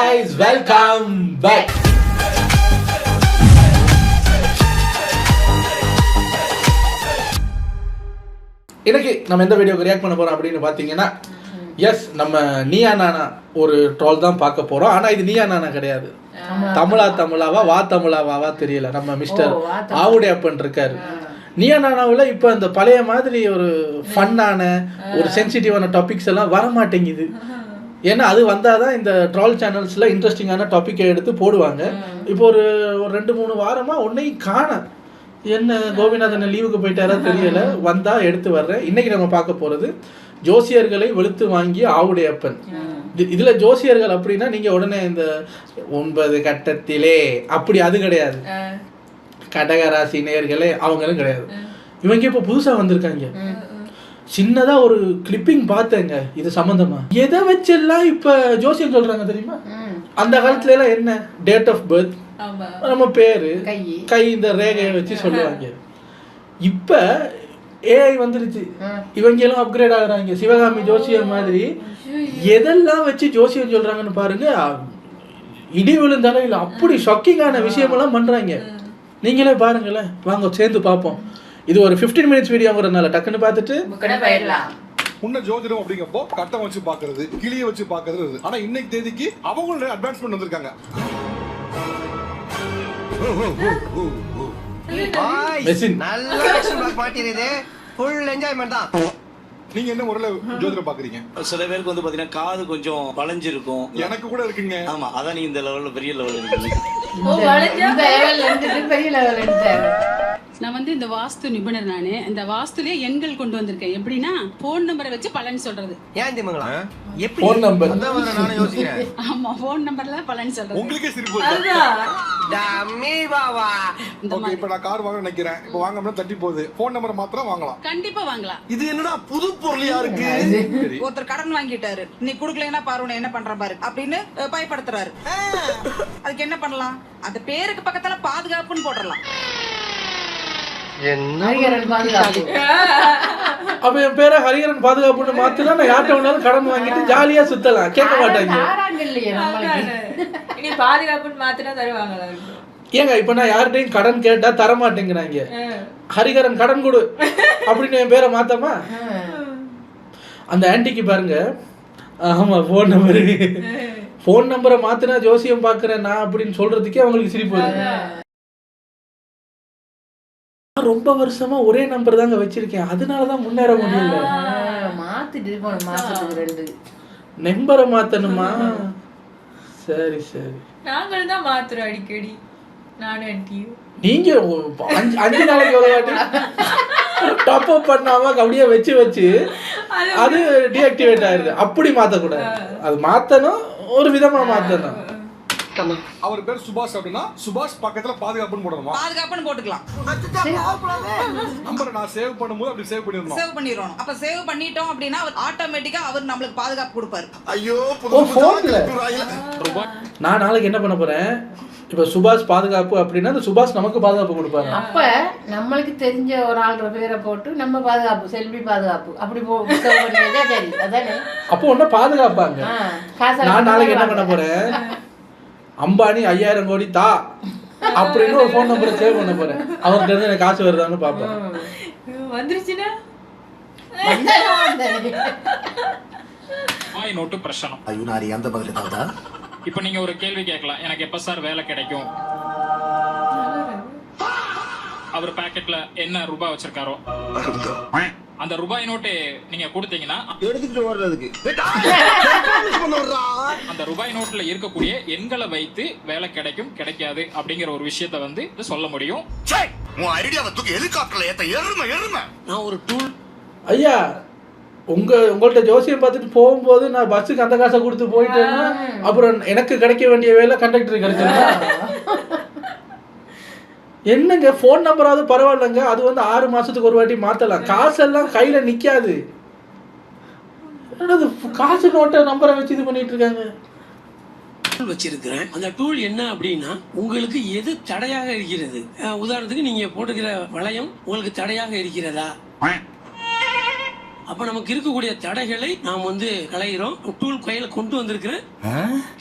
guys, welcome back. இன்னைக்கு நம்ம எந்த வீடியோக்கு ரியாக்ட் பண்ண போறோம் அப்படின்னு பாத்தீங்கன்னா எஸ் நம்ம நீயா நானா ஒரு ட்ரோல் தான் பார்க்க போறோம். ஆனா இது நீயா நானா கிடையாது, தமிழாவா வா தமிழாவா தெரியல. நம்ம மிஸ்டர் ஆவுடையப்பன் இருக்காரு. நீயா நானாவில் இப்போ அந்த பழைய மாதிரி ஒரு ஃபன்னான ஒரு சென்சிட்டிவான டாபிக்ஸ் எல்லாம் வர மாட்டேங்குது. ஏன்னா அது வந்தால் தான் இந்த ட்ரால் சேனல்ஸில் இன்ட்ரெஸ்டிங்கான டாப்பிக்கை எடுத்து போடுவாங்க. இப்போ ஒரு 2-3 வாரமாக ஒன்றையும் காணோம். என்ன கோபிநாதன் லீவுக்கு போயிட்டாரா தெரியல. வந்தால் எடுத்து வர்றேன். இன்றைக்கி நம்ம பார்க்க போகிறது ஜோசியர்களை வெளுத்து வாங்கிய ஆவுடையப்பன். இதில் ஜோசியர்கள் அப்படின்னா நீங்கள் உடனே இந்த 9 கட்டத்திலே அப்படி அது கிடையாது. கடகராசி நேயர்களே அவங்களும் கிடையாது. இவங்க இப்போ புதுசாக வந்திருக்காங்க. சின்னதாக ஒரு கிளிப்பிங் பார்த்தேங்க இது சம்மந்தமா. எதை வச்செல்லாம் இப்போ ஜோசியம் சொல்கிறாங்க தெரியுமா? அந்த காலத்துல எல்லாம் என்ன டேட் ஆஃப் பர்த், நம்ம பேரு, கை, இந்த ரேகையை வச்சு சொல்லுவாங்க. இப்போ ஏஐ வந்துருச்சு. இவங்க எல்லாம் அப்கிரேட் ஆகுறாங்க. சிவகாமி ஜோசியம் மாதிரி எதெல்லாம் வச்சு ஜோசியம் சொல்கிறாங்கன்னு பாருங்க. இடி விழுந்தாலும் இல்லை, அப்படி ஷாக்கிங்கான விஷயமெல்லாம் பண்ணுறாங்க. நீங்களே பாருங்களேன், வாங்க சேர்ந்து பார்ப்போம். இது ஒரு 15 மினிட்ஸ் வீடியோங்கிறதுனால டக்குன்னு பார்த்துட்டு முன்ன ஜோதிடம் அப்படிங்கப்போ கட்டம் வச்சு பாக்குறது, கிளியை வச்சு பாக்குறது. ஆனா இன்னைக்கு தேதிக்கு அவங்களுடைய அட்வான்ஸ்மெண்ட் வந்திருக்காங்க. நீங்க என்ன முறையில ஜோதிடம் பாக்குறீங்க? சில பேருக்கு வந்து பாத்தீங்கன்னா காது கொஞ்சம் வளைஞ்சிருக்கும். எனக்கு கூட இருக்குங்க. ஆமா, அதான் நீங்க இந்த லெவல்ல பெரிய லெவல்ல இருக்கீங்க. நான் வந்து இந்த வாஸ்து நிபுணர். நானு இந்த வாஸ்துலயே எண்கள் கொண்டு வந்திருக்கேன். எப்படின்னா போன் நம்பரை வச்சு பலன் சொல்றது. ஏன் தெரியுங்களா? எப்படி போன் நம்பர் நானே யோசிக்கிறேன். ஆமா, போன் நம்பர்ல பலன் சொல்றது. உங்களுக்கே சிரிப்பு வருது. டம்மி பாவா. ஓகே, இப்போ நான் கார் வாங்க நினைக்கிறேன். இப்போ வாங்கணும்னா தட்டி போகுது. போன் நம்பர் மாத்திரம் வாங்கலாம். கண்டிப்பா வாங்கலாம். இது என்னடா புது பொருளியா இருக்கு? ஒருத்தர் கடன் வாங்கிட்டாரு, நீ குடுக்கலைன்னா பாரு என்ன பண்ற பாரு அப்படின்னு பயப்படுத்துறாரு. அதுக்கு என்ன பண்ணலாம்? அந்த பேருக்கு பக்கத்துல பாதுகாப்புன்னு போட்டுடலாம். அப்ப என் பேரை ஹரிகரன் பாதுகாப்புன்னு மாத்தினா நான் யார்கிட்ட வேணாலும் கடன் வாங்கிட்டு ஜாலியா சுத்தலாம். கேட்க மாட்டாங்க. பாதுகாப்புன்னு மாத்தினா தருவாங்களா? ஏங்க இப்ப நான் யார்கிட்டையும் கடன் கேட்டா தர மாட்டேங்கிறாங்க. ஹரிகரன் கடன் கொடு அப்படின்னு என் பேரை மாத்தமா? அந்த ஆன்டிக்கு பாருங்க. ஆமா, போன் நம்பரை மாத்தினா ஜோசியம் பாக்குறேன் நான் அப்படின்னு சொல்றதுக்கே அவங்களுக்கு சிரிப்பு வருது. ரொம்ப வருஷமா ஒரே நம்பர் தாங்க வச்சிருக்கேன், அதனாலதான் முன்னேற முடியல. நம்பரை மாத்தணுமா? சரி சரி, நாங்களும் தான் மாத்துறோம் அடிக்கடி. நானும் ஆன்ட்டியும். நீங்க 5 நாளைக்கு ஒரு வாட்டி டாப் அப் பண்ணாம அப்படியே வச்சு அது டீஆக்டிவேட் ஆயிருது. அப்படி மாத்தக்கூடாது. அது மாத்தணும், ஒரு விதமா மாத்தணும். அவர் பேர் சுபாஷ் அப்படின்னா சுபாஷ் பக்கத்துல பாதுகாப்புன்னு போடணுமா? பாதுகாப்புன்னு போட்டுக்கலாம். நம்பரை நான் சேவ் பண்ணும்போது அப்படி சேவ் பண்ணிடணும். சேவ் பண்ணிடுறோம். அப்ப சேவ் பண்ணிட்டோம் அப்படின்னா ஆட்டோமேட்டிக்கா அவர் நம்மளுக்கு பாதுகாப்பு கொடுப்பாரு. ஐயோ, நான் நாளைக்கு என்ன பண்ண போறேன்? இப்ப சுபாஷ் பாதுகாப்பு அப்படின்னா அந்த சுபாஷ் நமக்கு பாதுகாப்பு கொடுப்பாரு. அப்ப நம்மளுக்கு தெரிஞ்ச ஒரு ஆள் பேரை போட்டு நம்ம பாதுகாப்பு, செல்வி பாதுகாப்பு அப்படி சரி. அதானே அப்போ ஒன்ன பாதுகாப்பாங்க. நான் நாளைக்கு என்ன பண்ண போறேன்? அம்பானி 5000 கோடி தா அப்படின்னு ஒரு போன் நம்பரை சேவ் பண்ண போறேன். அவர்கிட்ட இருந்து எனக்கு காசு வருதான்னு பாப்பேன். வந்துருச்சுன்னா நோட்டு பிரச்சனை. ஐயோனாரி அந்த பதில தாத்தா. இப்போ நீங்க ஒரு கேள்வி கேட்கலாம், எனக்கு எப்ப சார் வேலை கிடைக்கும்? அவர் பாக்கெட்ல என்ன ரூபாய் வச்சிருக்காரோ அந்த ரூபாய் நோட்டு நீங்க கொடுத்தீங்கன்னா எடுத்துட்டு வர்றதுக்கு அந்த ரூபாய் நோட்டுல இருக்கக்கூடிய எண்களை வைத்து வேலை கிடைக்கும் கிடைக்காது அப்படிங்கிற ஒரு விஷயத்த வந்து சொல்ல முடியும். நான் ஒரு டூல். ஐயா, உங்கள்ட்ட ஜோசியம் பார்த்துட்டு போகும்போது நான் பஸ்ஸுக்கு அந்த காசை கொடுத்து போயிட்டேன்னா அப்புறம் எனக்கு கிடைக்க வேண்டிய வேலை கண்டக்டருக்கு கிடைச்சிருந்தா என்னங்க? ஃபோன் நம்பராவது பரவாயில்லைங்க, அது வந்து 6 மாசத்துக்கு ஒரு வாட்டி மாத்தலாம். காசெல்லாம் கையில நிக்காது. காசு நோட்டை நம்பரை வச்சு இது பண்ணிட்டு இருக்காங்க. வச்சிருக்கிறேன். அந்த டூல் என்ன அப்படின்னா, உங்களுக்கு எது தடையாக இருக்கிறது? உதாரணத்துக்கு நீங்க போட்டுக்கிற வளையம் உங்களுக்கு தடையாக இருக்கிறதா? அப்ப நமக்கு இருக்கக்கூடிய தடைகளை நாம் வந்து களைகிறோம். டூல் கையில கொண்டு வந்திருக்கிறேன்.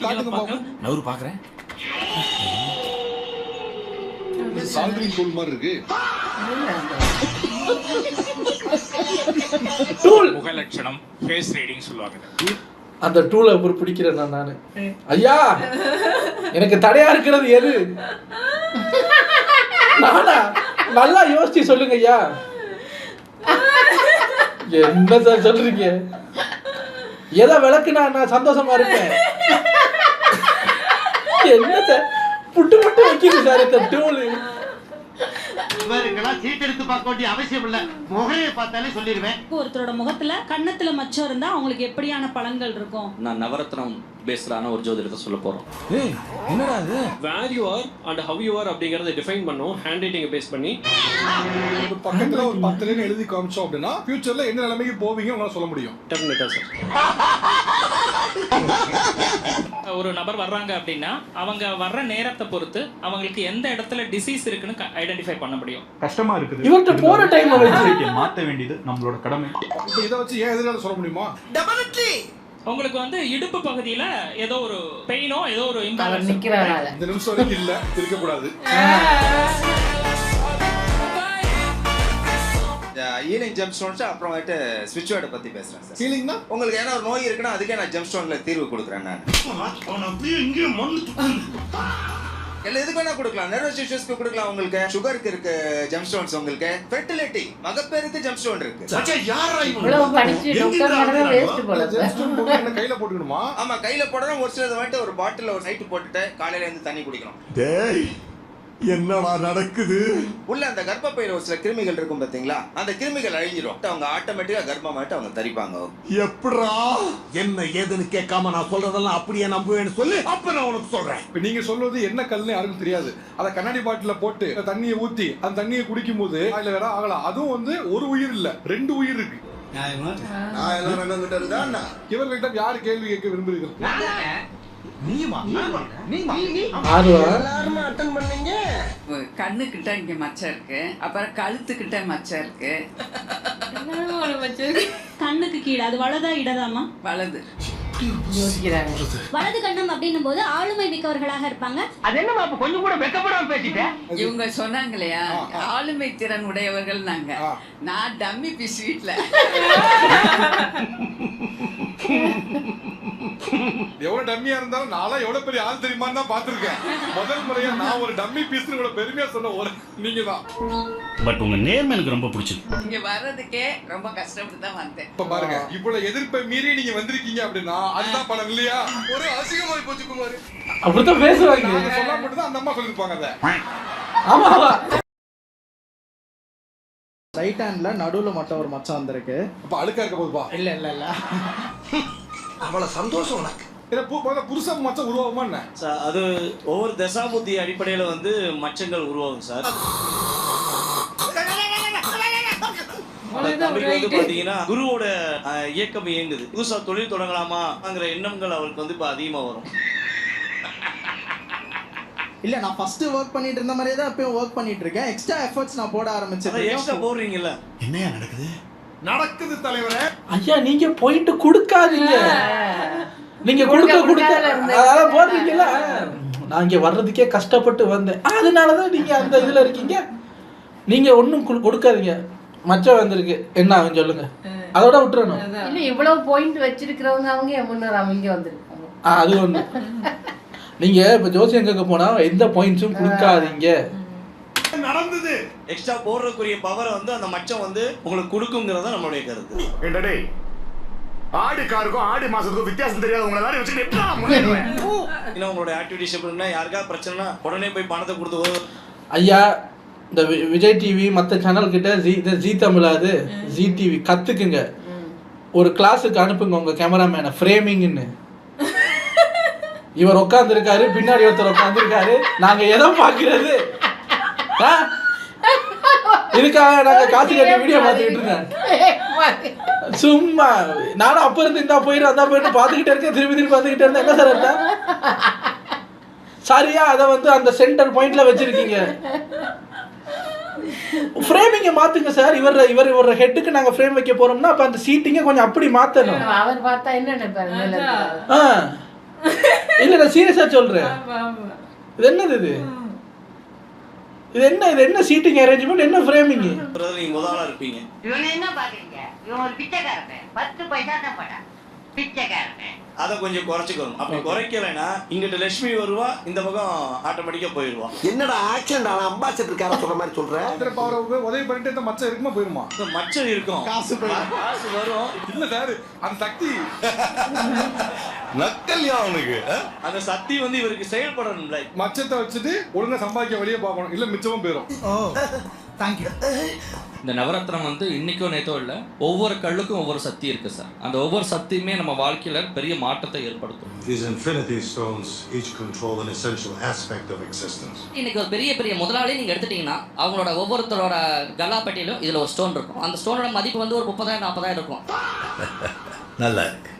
காட்டுங்க பாப்போம். நான் ஒரு பாக்குறேன். சால்ட்ரிங் டூல் மாதிரி இருக்கு. டூல் முகலட்சணம் ஃபேஸ் ரீடிங் சொல்லுவாங்க. அந்த டூலை ஒரு பிடிக்கிறேன் நானு. ஐயா எனக்கு தடையா இருக்கிறது எது? நானா? நல்லா யோசிச்சு சொல்லுங்க ஐயா. என்ன சார் சொல்றீங்க? எதை விளக்குனா நான் சந்தோஷமா இருப்பேன். என்ன சார் புட்டு புட்டு வைக்கிது சார் இந்த டூலு. இவருக்கெல்லாம் சீட் எடுத்து பார்க்க வேண்டிய அவசியம் இல்ல, முகரையை பார்த்தாலே சொல்லிடுவேன். ஒருத்தரோட முகத்துல கன்னத்துல மச்சம் இருந்தா அவங்களுக்கு எப்படியான பலன்கள் இருக்கும்? நான் நவரத்னம் பேஸ்டான ஒரு ஜோதிடத்தை சொல்ல போறோம். என்னடா இது? Where you are and how you are அப்படிங்கறத டிஃபைன் பண்ணோம் ஹேண்ட் ரைட்டிங்கை பேஸ் பண்ணி. ஒரு பக்கத்துல ஒரு 10 லைன் எழுதி காமிச்சோம் அப்படின்னா ஃபியூச்சர்ல என்ன நிலைமைக்கு போவீங்க உங்களால சொல்ல முடியும். டெஃபினட்டா சார். ஒரு நபர் வர்றாங்க அப்படின்னா அவங்க வர்ற நேரத்தை பொறுத்து அவங்களுக்கு எந்த இடத்துல டிசீஸ் இருக்குன்னு ஐடென்டிஃபை பண்ண முடியும். கஷ்டமா இருக்குது. இவர்கிட்ட போற டைம் மாற்ற வேண்டியது நம்மளோட கடமை. இப்போ இதை வச்சு ஏன் எதிரால சொல்ல முடியுமா? உங்களுக்கு வந்து இடுப்பு பகுதியில ஏதோ ஒரு பெயினோ ஏதோ ஒரு அவர் இம்பேலன்ஸ் நிக்கிறானால இந்த நிமிஷம் வரைக்கும் இல்ல, இருக்க கூடாது. ஹீலிங் ஜெம் ஸ்டோன்ஸ் அப்புறமேட்டு ஸ்விட்ச் வேர்டை பத்தி பேசுறேன் சார். ஹீலிங்னா உங்களுக்கு ஏன்னா ஒரு நோய் இருக்குன்னா அதுக்கே நான் ஜெம் ஸ்டோன்ல தீர்வு கொடுக்குறேன். நான் அப்படியே இங்கே மண்ணு எல்லா எதுக்கு வேணா கொடுக்கலாம். நர்வஸ் இஷ்யூஸ்க்கு கொடுக்கலாம். உங்களுக்கு சுகருக்கு இருக்கு ஜெம் ஸ்டோன்ஸ். உங்களுக்கு ஃபெர்டிலிட்டி மகப்பேருக்கு ஜெம் ஸ்டோன் இருக்கு. யாரா இவ்வளவு படிச்சு டாக்டர் மேல வேஸ்ட் போல. ஜெஸ்ட் போட்டு என்ன கையில போட்டுக்கணுமா? ஆமா கையில போடணும். ஒரு சிலது வந்துட்டு ஒரு பாட்டில் ஒரு நைட்டு போட்டுட்டு காலையில இருந்து தண்ணி குடிக்கணும். டேய் என்னடா நடக்குது? உள்ள அந்த கர்ப்பப்பையில ஒரு சில கிருமிகள் இருக்கும் பாத்தீங்களா, அந்த கிருமிகள் அழிஞ்சிரும். அவங்க ஆட்டோமேட்டிக்கா கர்ப்பமாயிட்டு அவங்க தரிப்பாங்க. எப்படா என்ன ஏதுன்னு கேட்காம நான் சொல்றதெல்லாம் அப்படியே நம்புவேன்னு சொல்லு, அப்ப நான் உனக்கு சொல்றேன். இப்ப நீங்க சொல்றது என்ன கல்லுன்னு யாருக்கும் தெரியாது. அத கண்ணாடி பாட்டில போட்டு தண்ணியை ஊத்தி அந்த தண்ணியை குடிக்கும் போது அதுல வேற ஆகலாம். அதுவும் வந்து ஒரு உயிர் இல்ல, 2 உயிர் இருக்கு. நான் எல்லாம் ரெண்டு இருந்தா இவர்கிட்ட யாரு கேள்வி கேட்க விரும்புறீங்க? கண்ணு கிட்ட இங்க மச்சம் இருக்கு, அப்புறம் கழுத்து கிட்ட மச்சம் இருக்கு. கண்ணுக்கு கீழே அது வலதா இடதாமா? வலது. வலது கண்ணம் அப்படின்னும் போது ஆளுமை மிக்கவர்களாக இருப்பாங்க. அது என்னமா அப்ப கொஞ்சம் கூட வெக்கப்படாம பேசிட்டேன். இவங்க சொன்னாங்க இல்லையா ஆளுமை திறன் உடையவர்கள். நாங்க நான் டம்மி பீஸ் வீட்ல எவ்வளவு டம்மியா இருந்தாலும் நான் எவ்வளவு பெரிய ஆள் தெரியுமான்னு தான் பாத்துருக்கேன். முதல் முறையா நான் ஒரு டம்மி பீஸ் கூட பெருமையா சொன்ன ஒரு நீங்க தான். பட் உங்க நேர்மை எனக்கு ரொம்ப பிடிச்சிருக்கு. இங்க வர்றதுக்கே ரொம்ப கஷ்டப்பட்டு தான் வந்தேன். இப்ப பாருங்க இவ்வளவு எதிர்ப்பை மீறி நீங்க வந்திருக்கீங்க அப்படின்னா அதுதான் பணம் இல்லையா? ஒரு அசிங்கமாய் போச்சு குமார். அப்படித்தான் பேசுவாங்க. நாங்க சொல்ல மட்டும் தான் அந்த அம்மா சொல்லிருப்பாங்க அத. ஆமா ஆமா. ரைட் ஹேண்ட்ல நடுவுல மட்டும் ஒரு மச்சம் வந்திருக்கு. அப்ப அழுக்கா இருக்க போதுப்பா. இல்ல அவ்வளவு சந்தோஷம் உனக்கு. புருஷன் மச்சம் உருவாகுமா என்ன? அது ஒவ்வொரு தசாபுத்தி அடிப்படையில வந்து மச்சங்கள் உருவாகும் சார். தம்பிக்கு வந்து பாத்தீங்கன்னா குருவோட இயக்கம் இயங்குது. புதுசா தொழில் தொடங்கலாமாங்கிற எண்ணங்கள் அவருக்கு வந்து இப்ப அதிகமா வரும். இல்ல நான் ஃபர்ஸ்ட் வர்க் பண்ணிட்டு இருந்த மாதிரியே தான் இப்பயும் வர்க் பண்ணிட்டு இருக்கேன். எக்ஸ்ட்ரா எஃபர்ட்ஸ் நான் போட ஆரம்பிச்சேன். எக்ஸ்ட்ரா போடுறீங்கல்ல? என்னையா நடக்குது? நடக்குது தலைவரே. ஐயா நீங்க போயிட்டு கொடுக்காதீங்க. நீங்க கொடுக்க அத போடுறீங்கல்ல. நான் இங்க வர்றதுக்கே கஷ்டப்பட்டு வந்தேன். அதனாலதான் நீங்க அந்த இதுல இருக்கீங்க. நீங்க ஒண்ணும் கொடுக்காதீங்க. மச்சம் வந்திருக்கு என்ன ஆகும் சொல்லுங்க. அதோட விட்டுறணும். இல்ல இவ்வளவு பாயிண்ட் வச்சிருக்கிறவங்க அவங்க முன்னர் அவங்க வந்திருக்காங்க. அது ஒண்ணு. நீங்க இப்ப ஜோசியம் கேட்க போனா எந்த பாயிண்ட்ஸும் கொடுக்காதீங்க. நடந்தது. எக்ஸ்ட்ரா போடுறதுக்குரிய பவரை வந்து அந்த மச்சம் வந்து உங்களுக்கு கொடுக்குங்கிறத நம்மளுடைய கருத்து. என்னடே ஆடி காருக்கும் ஆடி மாசத்துக்கும் வித்தியாசம் தெரியாது. உங்களை வேற வச்சுட்டு எப்படி உங்களோட ஆக்டிவிட்டிஸ் எப்படின்னா யாருக்கா பிரச்சனைனா உடனே போய் பணத்தை கொடுத்து. ஐயா இந்த விஜய் டிவி மற்ற சேனல் கிட்ட ஜி தமிழாது ஜி டிவி கத்துக்குங்க. ஒரு கிளாஸுக்கு அனுப்புங்க உங்க கேமராமேனை ஃப்ரேமிங்னு. இவர் உட்காந்துருக்காரு, பின்னாடி ஒருத்தர் உட்காந்துருக்காரு. நாங்க எதை பாக்குறது? இதுக்காக நாங்க காசு கட்டி வீடியோ பார்த்துக்கிட்டு இருக்கேன். சும்மா நானும் அப்ப இருந்து இந்த போயிட்டு அந்த போயிட்டு பார்த்துக்கிட்டே இருக்கேன். திருப்பி பார்த்துக்கிட்டே இருந்தேன். என்ன சார் இருந்தா சரியா அதை வந்து அந்த சென்டர் பாயிண்ட்ல வச்சிருக்கீங்க. ஃப்ரேமிங்கை மாத்துங்க சார். இவர் ஹெட்டுக்கு நாங்க ஃப்ரேம் வைக்க போறோம்னா அப்ப அந்த சீட்டிங்க கொஞ்சம் அப்படி மாத்தணும். அவர் பார்த்தா என்ன நினைப்பாரு? இல்ல நான் சீரியஸா சொல்றேன். இது என்னது இது என்ன சீட்டிங் அரேஞ்ச்மெண்ட், என்ன ஃப்ரேமிங்? நீங்க முதல்ல இருப்பீங்க. இவன் என்ன பாக்குறீங்க? இவன் ஒரு பிச்சைக்காரன். 10 பைசா தான் போடா பிச்சைக்காரன். அதை கொஞ்சம் குறைச்சிக்கணும். அப்படி குறைக்கலைன்னா இங்கிட்ட லட்சுமி வருவா, இந்த பக்கம் ஆட்டோமேட்டிக்கா போயிடுவா. என்னடா ஆக்சிடென்ட் ஆனா அம்பாசிடர் கார சொல்ற மாதிரி சொல்ற? அதர பவர் உதவி பண்ணிட்டு இந்த மச்சம் இருக்குமா போயிருமா? மச்சம் இருக்கும், காசு வரும். இல்ல சார், அந்த சக்தி நக்கல்யா அவனுக்கு. அந்த சக்தி வந்து இவருக்கு செயல்படணும்ல. மச்சத்தை வச்சுட்டு ஒழுங்கா சம்பாதிக்க வழியே பார்க்கணும், இல்ல மிச்சமும் போயிடும். தேங்க்யூ. இந்த நவரத்னம் வந்து இன்னைக்கோ நேத்தோ இல்லை, ஒவ்வொரு கல்லுக்கும் ஒவ்வொரு சக்தி இருக்கு சார். அந்த ஒவ்வொரு சக்தியுமே நம்ம வாழ்க்கையில பெரிய மாற்றத்தை ஏற்படுத்தும். These infinity stones each control an essential aspect of existence. இன்னைக்கு ஒரு பெரிய முதலாளி நீங்க எடுத்துட்டீங்கன்னா அவங்களோட ஒவ்வொருத்தரோட கலாப்பட்டியிலும் இதுல ஒரு ஸ்டோன் இருக்கும். அந்த ஸ்டோனோட மதிப்பு வந்து ஒரு 30,000-40,000 இருக்கும். நல்லா இருக்கு.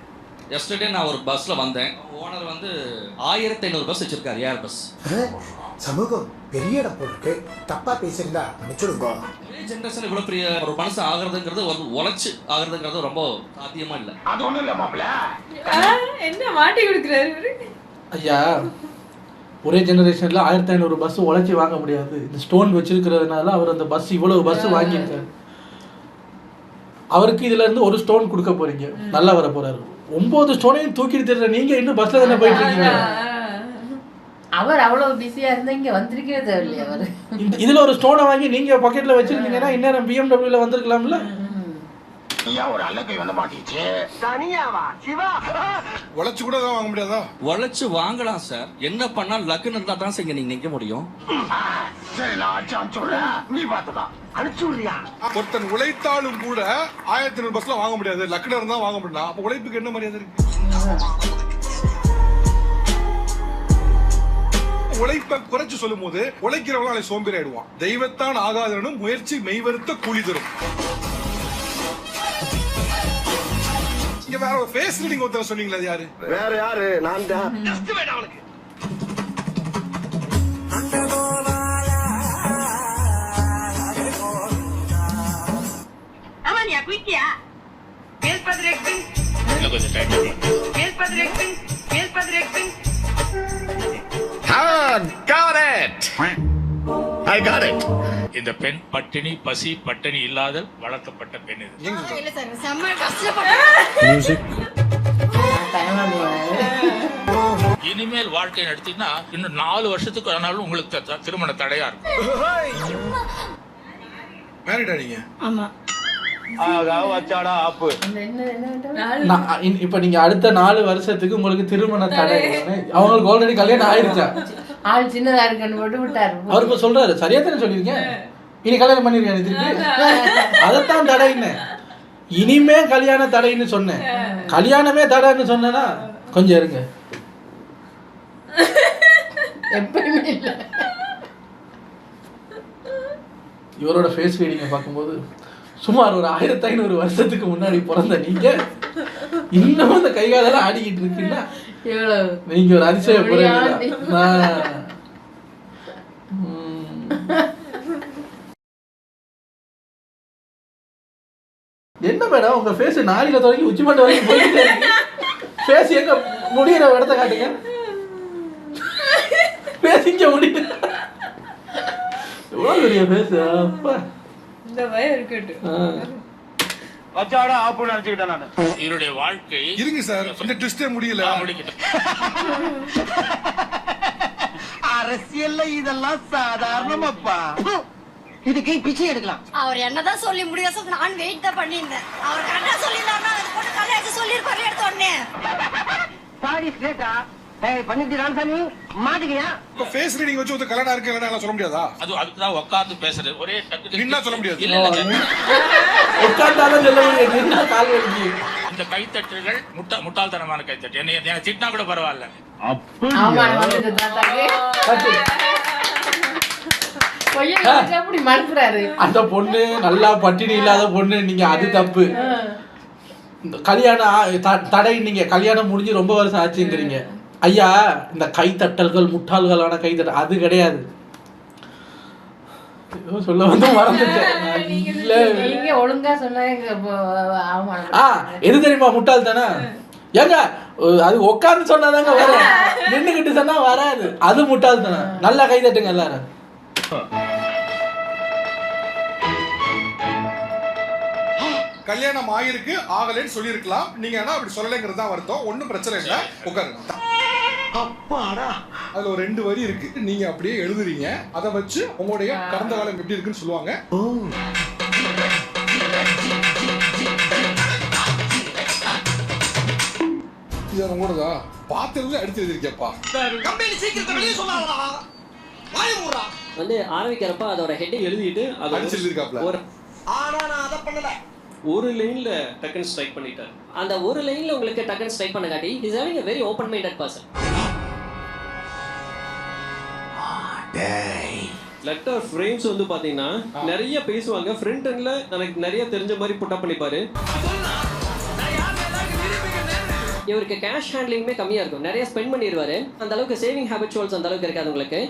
எஸ்டர்டே நான் ஒரு பஸ்ல வந்தேன். ஓனர் வந்து 1500 பஸ் வச்சிருக்காரு, ஏர் பஸ். சமூகம் பெரிய இடம் போட்டு தப்பா பேசிருந்தா மன்னிச்சுடுங்க. ஜெனரேஷன் இவ்வளவு பெரிய ஒரு மனுஷன் ஆகுறதுங்கிறது ஒரு உழைச்சு ஆகுறதுங்கிறது ரொம்ப சாத்தியமா இல்ல. அது ஒண்ணும் இல்ல மாப்ள. என்ன மாட்டி கொடுக்குறாரு ஐயா? ஒரே ஜெனரேஷன்ல 1500 பஸ் உழைச்சி வாங்க முடியாது. இந்த ஸ்டோன் வச்சிருக்கிறதுனால அவர் அந்த பஸ் இவ்வளவு பஸ் வாங்கியிருக்காரு. அவருக்கு இதுல இருந்து ஒரு ஸ்டோன் கொடுக்க போறீங்க, நல்லா வர போறாரு. 9 ஸ்டோனையும் தூக்கிட்டு தெரியல, நீங்க இன்னும் பஸ்ல தானே போயிட்டு இருக்கீங்க. அவர் அவ்வளவு பிஸியா இருந்தா இங்க வந்திருக்கவே தேவையில்லையா? அவரு இதுல ஒரு ஸ்டோனை வாங்கி நீங்க பாக்கெட்ல வச்சிருந்தீங்கன்னா இந்நேரம் BMW வந்திருக்கலாம்ல. ஒரு அலக்கை வந்து மாட்டிச்சு. தனியாவா சிவா? உழைச்சு கூட வாங்க முடியாதா? உழைச்சு வாங்கலாம் சார். என்ன பண்ணா லக்குன்னு இருந்தா தான் சார் நீங்க நிக்க முடியும். சரி நான் அச்சான் சொல்றேன், நீ பாத்துக்கா. அனுப்பிச்சுடுறியா? ஒருத்தன் உழைத்தாலும் கூட 1500 பஸ்ல வாங்க முடியாது, லக்குனர் தான் வாங்க முடியும். அப்ப உழைப்புக்கு என்ன மரியாதை இருக்கு? உழைப்பை குறைச்சு சொல்லும் போது உழைக்கிறவங்க சோம்பேறி ஆயிடுவான். தெய்வத்தான் ஆகாதனும் முயற்சி மெய்வருத்த கூலி தரும். இங்க வேற ஒரு ஃபேஸ் ரீடிங் ஒருத்தர் சொன்னீங்களா? அது யாரு? வேற யாரு? நான் தான். ஜஸ்ட் வேணா அவனுக்கு. அவனியா குயிக்கியா? மேல் பத்ரெக்டிங். இன்னும் கொஞ்சம் டைம் எடுங்க. மேல் பத்ரெக்டிங். மேல் பத்ரெக்டிங். Got it. I got it. இந்த பெண் பட்டினி பசி பட்டினி இல்லாத வளர்க்கப்பட்ட பெண் இது. இல்ல சார், செம்ம கஷ்டப்பட்டு இனிமேல் வாழ்க்கை நடத்தினா இன்னும் 4 வருஷத்துக்கு ஆனாலும் உங்களுக்கு திருமண தடையா இருக்கும். மேரிடா நீங்க? ஆமா. இப்ப நீங்க அடுத்த 4 வருஷத்துக்கு உங்களுக்கு திருமண தடை. அவங்களுக்கு ஆல்ரெடி கல்யாணம் ஆயிருச்சா? ஆள் சின்னதா இருக்குன்னு போட்டு விட்டாரு. அவர் இப்ப சொல்றாரு, சரியா தானே சொல்லிருக்கேன். இனி கல்யாணம் பண்ணிருக்கேன் திருப்பி. அதைத்தான் தடைன்னு, இனிமே கல்யாண தடைன்னு சொன்னேன். கல்யாணமே தடைன்னு சொன்னா கொஞ்சம் இருங்க. எப்பயுமே இல்ல. இவரோட ஃபேஸ் ரீடிங்கை பார்க்கும்போது சுமார் ஒரு 1500 வருஷத்துக்கு முன்னாடி பிறந்த நீங்க இன்னும் அந்த கைகாலெல்லாம் ஆடிக்கிட்டு இருக்குன்னா நீங்க ஒரு அதிசய என்ன மேடம் உங்க ஃபேஸ் நாளில தொடங்கி உச்சிமண்ட வரைக்கும் போயிட்டே இருக்கு. ஃபேஸ் எங்க முடிகிற இடத்த காட்டுங்க. ஃபேஸ் இங்க முடியுது. எவ்வளவு பெரிய ஃபேஸ். அப்பா இந்த பயம் இருக்கட்டும். வச்சாடா ஆப்பு நினைச்சுக்கிட்டேன் நான். இவருடைய வாழ்க்கை இருங்க சார், இந்த ட்விஸ்டே முடியல. அரசியல்ல இதெல்லாம் சாதாரணமாப்பா. இதுக்கு பிச்சை எடுக்கலாம். அவர் என்னதான் சொல்லி முடியாது, நான் வெயிட் தான் பண்ணியிருந்தேன். அவர் கரெக்டா சொல்லியிருந்தாருன்னா அது போட்டு கல்யாணம் சொல்லியிருப்பாரு எடுத்தோடனே. சாரி ஸ்லேட்டா பண்ணிட்டு ராமசாமி மாட்டிக்கியா? இப்ப ஃபேஸ் ரீடிங் வச்சு ஒரு கலடா இருக்கு இல்லனா சொல்ல முடியாதா? அதுக்கு தான் உட்கார்ந்து பேசுறது. ஒரே டக்கு நின்னா சொல்ல முடியாது. இல்ல உட்கார்ந்தாலும் சொல்ல முடியாது, நின்னா கால் வலிக்கு. இந்த கைத்தட்டுகள் முட்டாள்தனமான கைத்தட்டு. என்ன திட்டினா கூட பரவாயில்ல. ஆமா வந்து தாத்தாவே அப்படி மறுக்கிறாரு. அந்த பொண்ணு நல்லா பட்டினி இல்லாத பொண்ணு, நீங்க அது தப்பு. கல்யாணம் தடை, நீங்க கல்யாணம் முடிஞ்சு ரொம்ப வருஷம் ஆச்சுங்கிறீங்க. ஐயா இந்த கைத்தட்டல்கள் முட்டாள்களான கைத்தட்டல் அது கிடையாது. சொல்ல வந்து மறந்துட்டேன். இல்ல. நீங்க ஒழுங்கா சொன்னா எது தெரியுமா முட்டாள் தானே ஏங்க, அது உட்கார்ந்து சொன்னாதாங்க வரும், நின்னுகிட்டு சொன்னா வராது. அது முட்டாள் தானே. நல்லா கை தட்டுங்க எல்லாரும். கல்யாணம் ஆகிருக்கு ஆகலைன்னு சொல்லியிருக்கலாம். நீங்க என்ன அப்படி சொல்லலைங்கிறது தான் வருத்தம். ஒன்றும் பிரச்சனை இல்லை, உட்காருங்க. அப்பாடா, அதுல ஒரு 2 வரி இருக்கு, நீங்க அப்படியே எழுதுறீங்க. அதை வச்சு உங்களுடைய கடந்த காலம் எப்படி இருக்குன்னு சொல்லுவாங்க. இது உங்களோடதா? பார்த்ததுல அடிச்சு எழுதிருக்கேப்பா. கம்பெனி சீக்கிரத்தை வெளியே சொன்னாங்களா? வாய மூடுறா. வந்து ஆரம்பிக்கிறப்ப அதோட ஹெட்டை எழுதிட்டு அது அடிச்சு எழுதிருக்காப்ல. ஆனா நான் அதை பண்ணல. ஒரு லைன்ல டக்குன்னு ஸ்ட்ரைக் பண்ணிட்டார். அந்த ஒரு லைன்ல உங்களுக்கு டக்குன்னு ஸ்ட்ரைக் பண்ண காட்டி is having a very open minded person. Letter frames வந்து பாத்தீங்கன்னா நிறைய பேசுவாங்க. ஃப்ரண்ட் எண்ட்ல எனக்கு நிறைய தெரிஞ்ச மாதிரி புட் அப் பண்ணிப்பாரு. இவருக்கு கேஷ் ஹேண்ட்லிங்குமே கம்மியா இருக்கும், நிறைய ஸ்பெண்ட் பண்ணிடுவாரு. அந்த அளவுக்கு சேவிங் ஹேபிச்சுவல்ஸ் அந்த அளவுக்கு இருக்காது உங்களுக்கு.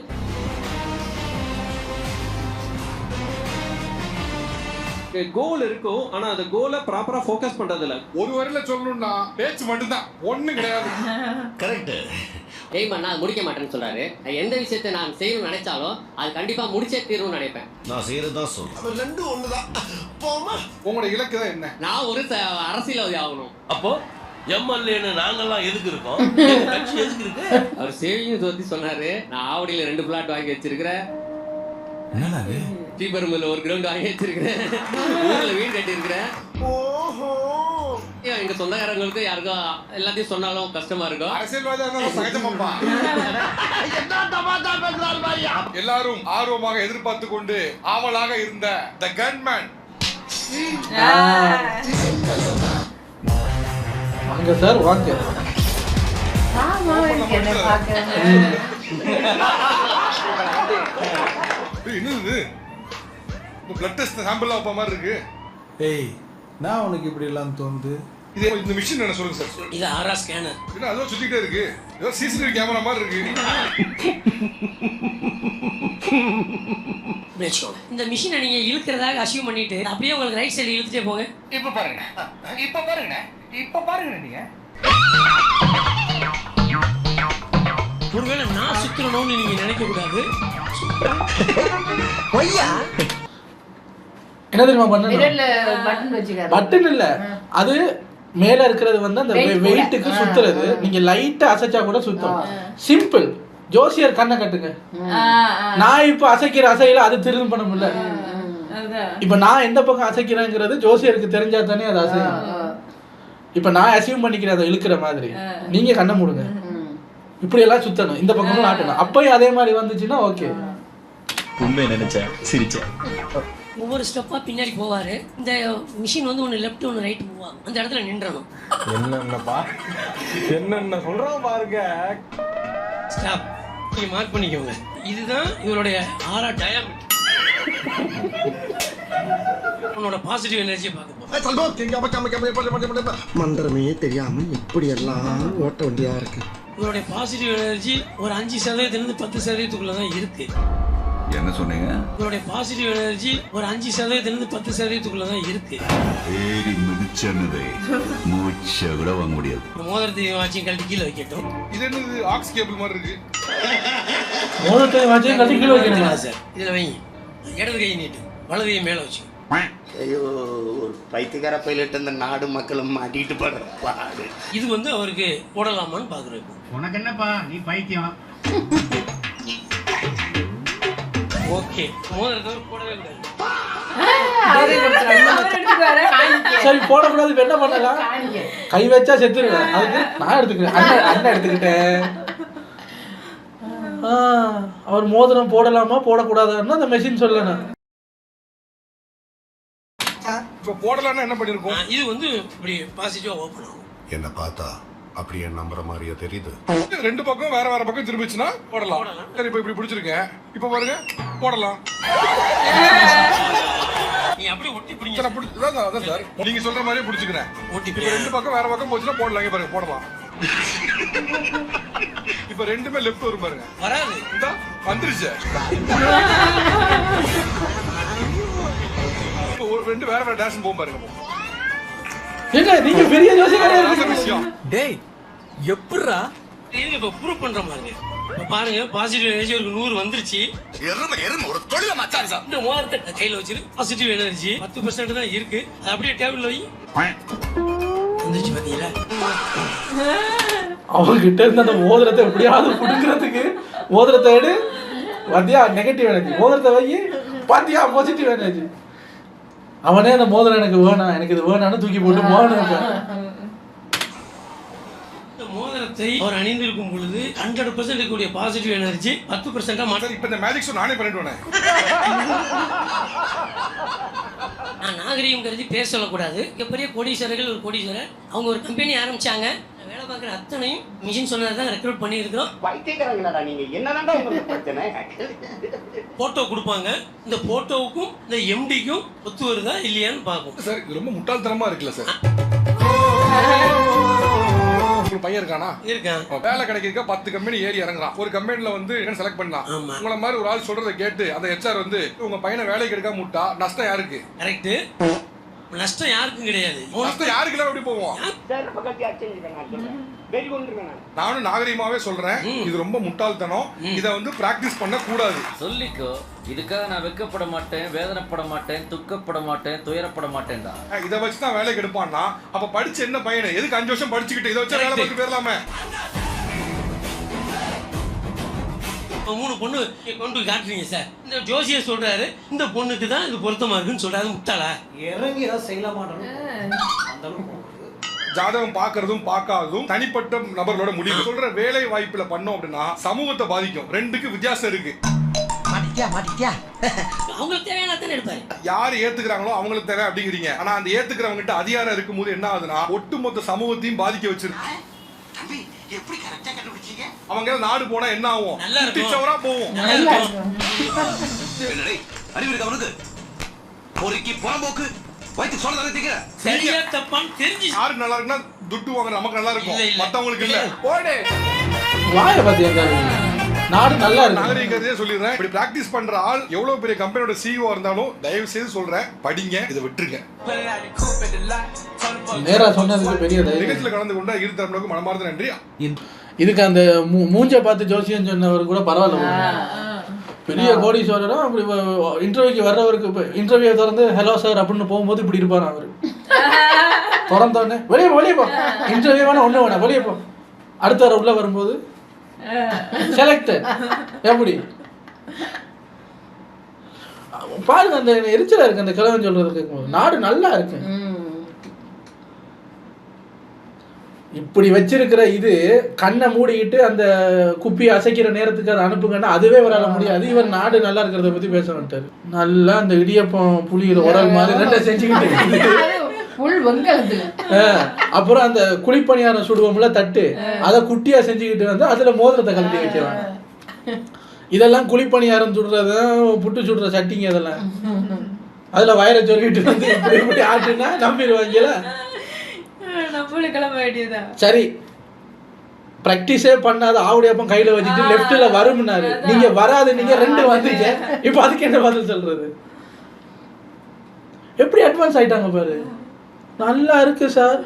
கோல் இருக்கும், ஆனா அந்த கோலை ப்ராப்பரா ஃபோக்கஸ் பண்றது இல்ல. ஒரு வரையில சொல்லணும்னா பேச்சு மட்டும்தான், ஒண்ணு கிடையாது. கரெக்ட். எய்ம் பண்ணா முடிக்க மாட்டேன்னு சொல்றாரு. எந்த விஷயத்தை நான் செய்யணும்னு நினைச்சாலும் அது கண்டிப்பா முடிச்சே தீரும்னு நினைப்பேன். நான் செய்யறதுதான் சொல்றேன். ரெண்டும் ஒண்ணுதான். போமா. உங்களோட இலக்கு தான் என்ன? நான் ஒரு அரசியல்வாதி ஆகணும். அப்போ எம்எல்ஏன்னு நாங்கெல்லாம் எதுக்கு இருக்கோம்? கட்சி எதுக்கு இருக்கு? அவர் சேவிங்ஸ் பத்தி சொன்னாரு. நான் ஆவடியில 2 பிளாட் வாங்கி வச்சிருக்கிறேன். தீபரமில் ஒரு கிரவுண்ட் வாங்கி வச்சிருக்கிறேன். ஊர்ல வீடு கட்டி இருக்கிறேன். எங்க சொந்தக்காரங்களுக்கு யாருக்கும் எல்லாத்தையும் சொன்னாலும் கஷ்டமா இருக்கும். அரசியல்வாதி சகஜமாப்பா. எல்லாரும் ஆர்வமாக எதிர்பார்த்து கொண்டு ஆவலாக இருந்த தி கன்மேன். வாங்க சார் வாங்க. என்னது பிளட் டெஸ்ட் சாம்பிள் ஆப்ப மாதிரி இருக்கு. ஏய், நான் உனக்கு இப்படி எல்லாம் தோணுது. இது இந்த மிஷின் என்ன சொல்லுங்க சார்? இது ஆரா ஸ்கேனர். என்ன அதோ சுத்திட்டே இருக்கு, ஏதோ சிசிடிவி கேமரா மாதிரி இருக்கு. இந்த மிஷினை நீங்க இழுக்கிறதாக அசியூம் பண்ணிட்டு அப்படியே உங்களுக்கு ரைட் சைடு இழுத்துட்டே போங்க. இப்ப பாருங்க, இப்ப பாருங்க, இப்ப பாருங்க. நீங்க ஒருவேளை நான் சுத்தணும்னு நீங்க நினைக்க கூடாது. என்ன தெரியுமா பண்ணணும்? பட்டன் வச்சுக்காரு. பட்டன் இல்ல, அது மேல இருக்கிறது வந்து அந்த வெயிட்டுக்கு சுத்துறது. நீங்க லைட்டா அசைச்சா கூட சுத்தும். சிம்பிள். ஜோசியர் கண்ணை கட்டுங்க. நான் இப்ப அசைக்கிற அசையில அது திரும்ப பண்ண முடியல. இப்ப நான் எந்த பக்கம் அசைக்கிறேங்கிறது ஜோசியருக்கு தெரிஞ்சா தானே அது அசையும். இப்ப நான் அசியூம் பண்ணிக்கிறேன் அதை இழுக்கிற மாதிரி. நீங்க கண்ணை மூடுங்க. இப்படி எல்லாம் சுத்தணும், இந்த பக்கமும் ஆட்டணும். அப்பயும் அதே மாதிரி வந்துச்சுன்னா ஓகே. உண்மை நினைச்சேன், சிரிச்சேன். ஒவ்வொரு ஸ்டெப்பா பின்னாடி போவாரு. இந்த மிஷின் வந்து ஒன்று லெஃப்ட் ஒன்று ரைட் மூவ் ஆகும். அந்த இடத்துல நின்றணும். என்னென்ன சொல்றான் பாருங்க. ஸ்டாப். நீங்க மார்க் பண்ணிக்கோங்க. இதுதான் இவருடைய ஆரா டயாமீட்டர். உன்னோட பாசிட்டிவ் எனர்ஜியை பார்க்க மந்திரமே தெரியாம இப்படி எல்லாம் ஓட்ட வேண்டியதா இருக்கு. இவருடைய பாசிட்டிவ் எனர்ஜி ஒரு 5% 10% தான் இருக்கு. என்ன சொன்னீங்க? இவருடைய பாசிட்டிவ் எனர்ஜி ஒரு 5% 10% தான் இருக்கு. ஏறி மிதிச்சனதே மூச்சை விட வாங்க முடியாது. மோதிரத்தையும் வாட்சியும் கழட்டி கீழே வைக்கட்டும். இது என்னது ஆக்ஸ் கேபிள் மாதிரி இருக்கு. மோதிரத்தையும் வாட்சியும் கழட்டி கீழே வைக்கணும் சார். இதுல வைங்க. இடது கை நீட்டு, வலது கை மேல வச்சு. ஐயோ, ஒரு பைத்தியக்கார பைலட் இந்த நாடு மக்களும் மாட்டிட்டு படுற பாடு. இது வந்து அவருக்கு போடலாமான்னு பாக்குறேன். உனக்கு என்னப்பா, நீ பைத்தியம். ஓகே, மோதிரத்தை போடவே கூடாது. சரி, போடக்கூடாது. என்ன பண்ணலாம்? கை வச்சா செத்துருவேன். அதுக்கு நான் எடுத்துக்கிறேன். அண்ணன் எடுத்துக்கிட்டேன். அவர் மோதிரம் போடலாமா போடக்கூடாதுன்னா அந்த மெஷின் சொல்லணும். இப்ப போடலாம்னா என்ன பண்ணிருக்கோம்? இது வந்து இப்படி பாசிட்டிவா ஓபன் ஆகும். என்ன பார்த்தா அப்படியே நம்புற மாதிரியா தெரியுது. 2 பக்கம் வேற வேற பக்கம் திரும்பிச்சுன்னா போடலாம். சரி, இப்ப இப்படி பிடிச்சிருக்கேன். இப்ப பாருங்க, போடலாம். நீ அப்படியே ஒட்டி பிடிங்க. அதான் சார், நீங்க சொல்ற மாதிரியே பிடிச்சிக்கிறேன். இப்ப 2 பக்கம் வேற பக்கம் போச்சுன்னா போடலாம். இங்க பாருங்க, போடலாம். இப்ப ரெண்டுமே லெஃப்ட் வரும் பாருங்க. வராது. இந்தா வந்துருச்சு. இப்போ ரெண்டு வேற வேற டான்ஸ் போகும் பாருங்க. ஏங்க நீங்க பெரிய யோசிக்கிறீங்க. டேய் எப்படிடா இருங்க இப்ப ப்ரூவ் பண்ற மாதிரி பாருங்க. பாசிட்டிவ் எனர்ஜி ஒரு 100 வந்துருச்சு. எருமை ஒரு தொழில மச்சான் சார். இந்த மோதிரத்தை கையில வச்சிரு. பாசிட்டிவ் எனர்ஜி 10% தான் இருக்கு. அது அப்படியே டேபிள்ல வை. வந்துருச்சு பாத்தீங்களா? அவங்ககிட்ட இருந்து அந்த மோதிரத்தை எப்படியாவது புடுங்கிறதுக்கு மோதிரத்தை எடு. பாத்தியா நெகட்டிவ் எனர்ஜி. மோதிரத்தை வை. பாத்தியா பாசிட்டிவ் எனர்ஜி. அவனே அந்த மோதிரம் எனக்கு வேணாம், எனக்கு இது வேணான்னு தூக்கி போட்டு போகணும். மோதிரத்தை அவர் அணிந்திருக்கும் பொழுது 100% இருக்கக்கூடிய பாசிட்டிவ் எனர்ஜி 10% மாற்றம். இப்ப இந்த மேஜிக் ஷோ நானே பண்ணிட்டு நான் நாகரீகம் கருதி பேர் சொல்லக்கூடாது. பெரிய கோடீஸ்வரர்கள் ஒரு கோடீஸ்வரர் அவங்க ஒரு கம்பெனி ஆரம்பிச்சாங்க. வேலை பார்க்குற அத்தனையும் மிஷின் சொன்னதான் ரெக்ரூட் பண்ணியிருக்கிறோம். பைத்தியக்காரங்களா நீங்க? என்னதான்டா உங்களுக்கு பிரச்சனை? போட்டோ கொடுப்பாங்க. இந்த போட்டோவுக்கும் இந்த எம்டிக்கும் ஒத்து வருதா இல்லையான்னு பார்ப்போம். சார் இது ரொம்ப முட்டாள்தனமா இருக்குல்ல சார்? ஒரு பையன் இருக்கானா? இருக்கான். வேலை கிடைக்க 10 கம்பெனி ஏறி இறங்குறான். ஒரு கம்பெனில வந்து என்ன செலக்ட் பண்ணலாம். உங்கள மாதிரி ஒரு ஆள் சொல்றதை கேட்டு அந்த ஹெச்ஆர் வந்து உங்க பையனை வேலைக்கு எடுக்காம விட்டா நஷ்டம் யாருக்கு? கரெக்ட். நஷ்டம் யாருக்கும் கிடையாது. நஷ்டம் யாருக்கு இல்ல அப்படி போவோம். நானும் நாகரிகமாவே சொல்றேன், இது ரொம்ப முட்டாள்தனம். இத வந்து பிராக்டிஸ் பண்ண கூடாது. சொல்லிக்கோ. இதுக்காக நான் வெக்கப்பட மாட்டேன், வேதனைப்பட மாட்டேன், துக்கப்பட மாட்டேன், துயரப்பட மாட்டேன் தான். இதை வச்சு தான் வேலைக்கு எடுப்பான்னா அப்ப படிச்சு என்ன பையனு? எதுக்கு 5 வருஷம் படிச்சுக்கிட்டு இதை வச்சு வேலை பார்த்து போயிடலாமே. 3 பொண்ணு கொண்டு காட்டுறீங்க சார். இந்த ஜோசியர் சொல்றாரு இந்த பொண்ணுக்கு தான் இது பொருத்தமா இருக்குன்னு சொல்றாரு. முட்டாளா? இறங்கி ஏதாவது செய்யலாமா? ஜாதகம் பாக்குறதும் பார்க்காததும் தனிப்பட்ட நபர்களோட முடிவு. சொல்ற வேலை வாய்ப்புல பண்ணோம் அப்படின்னா சமூகத்தை பாதிக்கும். ரெண்டுக்கு வித்தியாசம் இருக்கு. அவங்களுக்கு தேவையான எடுப்பாரு. யாரு ஏத்துக்கிறாங்களோ அவங்களுக்கு தேவை அப்படிங்கிறீங்க. ஆனா அந்த ஏத்துக்கிறவங்க கிட்ட அதிகாரம் இருக்கும் போது என்ன ஆகுதுன்னா ஒட்டுமொத்த சமூகத்தையும் பாதிக்க வச்சிருக்கு. எப்படி கரெக்டா கண்டுபிடிச்சீங்க? அவங்க நாடு போனா என்ன ஆகும்? நல்லா குட்டிச்சவரா போகும். என்னடே அறிவு இருக்கு அவனுக்கு? பொறுக்கி புறம்போக்கு வைத்து சொல்றதை திங்க. சரியா தப்பான்னு தெரிஞ்சு யாருக்கு நல்லா இருக்குன்னா துட்டு வாங்குற நமக்கு நல்லா இருக்கும், மத்தவங்களுக்கு இல்ல. போடே வாய பாத்தியா? நாடு நல்லா இருக்கு. நாகரிகத்தையே சொல்லிடுறேன். இப்படி பிராக்டிஸ் பண்ற ஆள் எவ்வளவு பெரிய கம்பெனியோட சிஇஓ இருந்தாலும் தயவு செய்து சொல்றேன், படிங்க, இதை விட்டுருங்க. நேரா சொன்னதுக்கு பெரிய நிகழ்ச்சியில் கலந்து கொண்ட இரு தரப்புகளுக்கு மனமார்ந்த நன்றி. இதுக்கு அந்த மூஞ்ச பார்த்து ஜோசியம் சொன்னவர் கூட பரவாயில்ல. பெரிய கோடீஸ்வரரும் அப்படி இன்டர்வியூக்கு வர்றவருக்கு இன்டர்வியூ திறந்து ஹலோ சார் அப்படின்னு போகும்போது இப்படி இருப்பாரு அவரு. திறந்தோடனே வெளியே போ, இன்டர்வியூ வேணா ஒண்ணு வேணா வெளியே போ. அடுத்த வர உள்ள வரும்போது செலக்டட். எப்படி பாருங்க, அந்த எரிச்சலா இருக்கு அந்த கிழவன் சொல்றது கேட்கும்போது. நாடு நல்லா இருக்கு. இப்படி வச்சிருக்கிற இது கண்ணை மூடிக்கிட்டு அந்த குப்பியை அசைக்கிற நேரத்துக்கு அதை அனுப்புங்கன்னா அதுவே வரால முடியாது. இவர் நாடு நல்லா இருக்கிறத பத்தி பேச மாட்டாரு. நல்லா அந்த இடியப்பம் புளியில உடல் மாதிரி ரெண்டை செஞ்சுக்கிட்டு அப்புறம் அந்த குழிப்பணியாரம் சுடுவோம்ல தட்டு, அதை குட்டியா செஞ்சுக்கிட்டு வந்து அதுல மோதிரத்தை கழட்டி வைக்கிறாங்க. இதெல்லாம் குழிப்பணியாரம் சுடுறதுதான் புட்டு சுடுற சட்டிங்க. அதெல்லாம் அதுல வயரை சொல்லிட்டு வந்து இப்படி ஆட்டுனா நம்பிடுவாங்கல. சரி, பிராக்டிஸே பண்ணாத ஆவுடையப்பம் கையில வச்சுட்டு லெஃப்ட்ல வரும்னாரு. நீங்க வராது, நீங்க 2 வந்துங்க. இப்ப அதுக்கு என்ன பதில் சொல்றது? எப்படி அட்வான்ஸ் ஆயிட்டாங்க பாரு. நல்லா இருக்கு சார்.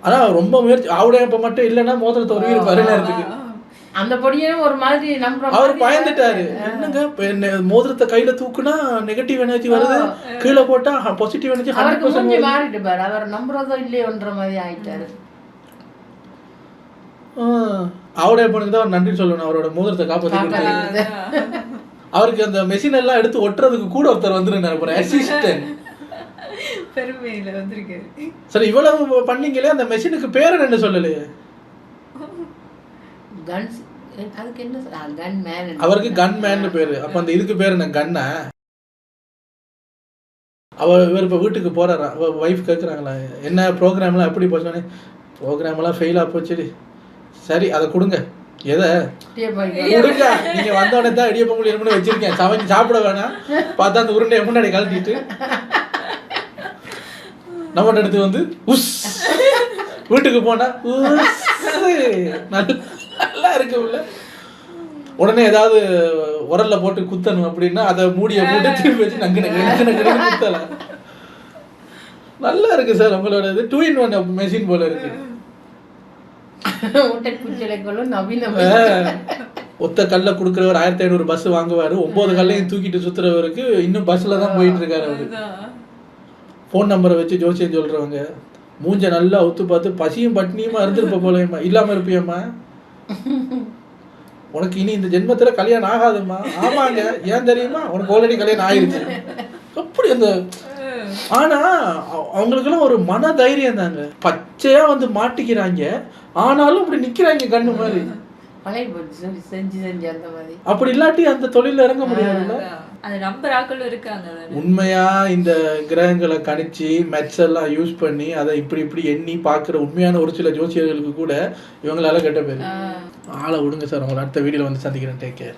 ஆனா ரொம்ப முயற்சி. ஆவுடையப்பம் மட்டும் இல்லைன்னா மோதிரத்தை ஒரு இருப்பாரு நேரத்துக்கு. அந்த பொடியும் ஒரு மாதிரி அவர் பயந்துட்டாரு. என்னங்க மோதிரத்தை கையில தூக்குனா நெகட்டிவ் எனர்ஜி வருது, கீழே போட்டா பாசிட்டிவ் எனர்ஜி 100% மாறிட்டு பாரு. அவர் நம்புறதோ இல்லையோன்ற மாதிரி ஆயிட்டாரு. ஆவுடையப்பனுக்கு தான் நன்றி சொல்லணும், அவரோட மோதிரத்தை காப்பாத்தி. அவருக்கு அந்த மெஷின் எல்லாம் எடுத்து ஒட்டுறதுக்கு கூட ஒருத்தர் வந்துருந்தாரு, அசிஸ்டன்ட். பெருமையில வந்திருக்காரு. சரி, இவ்வளவு பண்ணீங்களே, அந்த மெஷினுக்கு பேர் என்ன சொல்லலையே? அவருக்கு கன்மேன் பேரு. அப்ப அந்த இதுக்கு பேரு என்ன? கன்னா? இவர் இப்ப வீட்டுக்கு போறாரா? வைஃப் கேட்குறாங்களா என்ன ப்ரோக்ராம்லாம் எப்படி போச்சோன்னே? ப்ரோக்ராம்லாம் ஃபெயிலாக போச்சு. சரி, அதை கொடுங்க. எதை கொடுங்க? நீங்க வந்தோடனே தான் இடியப்பம் முடியணும்னு வச்சிருக்கேன். சமைச்சு சாப்பிட வேணாம். பார்த்தா அந்த உருண்டையை முன்னாடி கழட்டிட்டு நம்ம எடுத்து வந்து உஸ் வீட்டுக்கு போனா சூப்பரு, நல்லா இருக்கு உள்ள. உடனே ஏதாவது உரல்ல போட்டு குத்தணும் அப்படின்னா அதை மூடிய போட்டு திருப்பி வச்சு நங்கு குத்தலாம். நல்லா இருக்கு சார் உங்களோட இது. 2-in-1 மெஷின் போல இருக்கு. ஒத்த கல்ல குடுக்கிறவர் 1500 பஸ் வாங்குவாரு, 9 கல்லையும் தூக்கிட்டு சுத்துறவருக்கு இன்னும் பஸ்ல தான் போயிட்டு இருக்காரு அவரு. போன் நம்பரை வச்சு ஜோசியம் சொல்றவங்க மூஞ்ச நல்லா ஒத்து பார்த்து பசியும் பட்னியுமா இருந்திருப்ப போலமா, இல்லாம இருப்பியம்மா, உனக்கு இனி இந்த ஜென்மத்துல கல்யாணம் ஆகாதுமா. ஆமாங்க, ஏன் தெரியுமா, உனக்கு ஆல்ரெடி கல்யாணம் ஆயிருச்சு. அப்படி அந்த ஆனா அவங்களுக்கெல்லாம் ஒரு மன தைரியம் தாங்க. பச்சையா வந்து மாட்டிக்கிறாங்க, ஆனாலும் இப்படி நிக்கிறாங்க கண்ணு மாதிரி. அப்படி இல்லாட்டி அந்த தொழில இறங்க முடியாதுல்ல. அது நம்பர் ஆக்கள் இருக்காங்க. உண்மையா இந்த கிரகங்களை கணிச்சு மெட்ஸ் எல்லாம் யூஸ் பண்ணி அதை இப்படி இப்படி எண்ணி பாக்குற உண்மையான ஒரு சில ஜோசியர்களுக்கு கூட இவங்களால கெட்ட பேரு. ஆளை விடுங்க சார், உங்களை அடுத்த வீடியோல வந்து சந்திக்கிறேன். Take care.